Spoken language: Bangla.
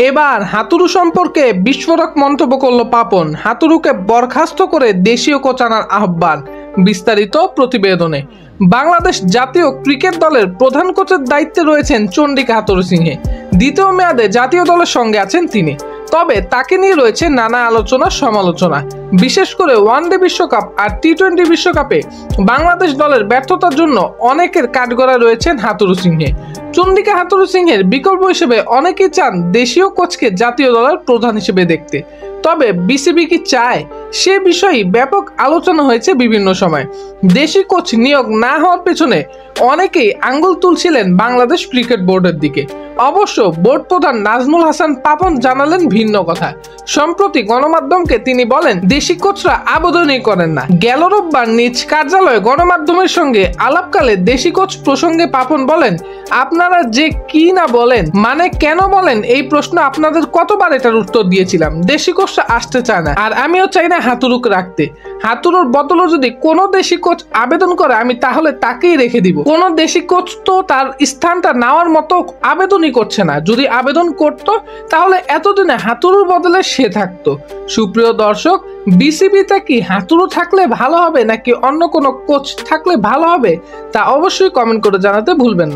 এবার হাতুড়ু সম্পর্কে বিস্ফোরক মন্তব্য করল পাপন। হাতুড়ুকে বরখাস্ত করে দেশীয় কোচ আনার আহ্বান। বিস্তারিত প্রতিবেদনে। বাংলাদেশ জাতীয় ক্রিকেট দলের প্রধান কোচের দায়িত্বে রয়েছেন চন্ডিকা হাথুরুসিংহে। দ্বিতীয় মেয়াদে জাতীয় দলের সঙ্গে আছেন তিনি। তবে তাকে নিয়ে রয়েছে নানা আলোচনা সমালোচনা। বিশেষ করে ওয়ানডে বিশ্বকাপ আর টি-20 বিশ্বকাপে বাংলাদেশ দলের ব্যর্থতার জন্য অনেকের কাঠগড়ায় রয়েছেন হাথুরুসিংহে। চন্ডিকা হাথুরুসিংহের বিকল্প হিসেবে অনেকেই চান দেশীয় কোচকে জাতীয় দলের প্রধান হিসেবে দেখতে। তবে বিসিবি কি চায়, সে বিষয়ে ব্যাপক আলোচনা হয়েছে বিভিন্ন সময়। দেশি কোচ নিয়োগ না হওয়ার পেছনে অনেকেই আঙ্গুল তুলছিলেন বাংলাদেশ ক্রিকেট বোর্ডের দিকে। অবশ্য বোর্ড প্রধান নাজমুল হাসান পাপন জানালেন ভিন্ন কথা। সম্প্রতি গণমাধ্যমকে তিনি বলেন, দেশি কোচরা আবেদনই করেন না। গেল রোববার নিজ কার্যালয়ে গণমাধ্যমের সঙ্গে আলাপকালে দেশি কোচ প্রসঙ্গে পাপন বলেন, আপনারা যে কি না বলেন, মানে কেন বলেন, এই প্রশ্ন আপনাদের কতবার এটার উত্তর দিয়েছিলাম। দেশি কোচরা আসতে চায় না, আর আমিও চাই না হাতুড়ুকে রাখতে। হাতুড়ুর বদলে যদি কোনো দেশি কোচ আবেদন করে, আমি তাহলে তাকেই রেখে দিব। কোনো দেশি কোচ তো তার স্থানটা নেওয়ার মতো আবেদনই করছে না। যদি আবেদন করত তাহলে এতদিনে হাতুড়ুর বদলে সে থাকতো। সুপ্রিয় দর্শক, বিসিবিতে কি হাতুড়ু থাকলে ভালো হবে নাকি অন্য কোনো কোচ থাকলে ভালো হবে, তা অবশ্যই কমেন্ট করে জানাতে ভুলবেন না।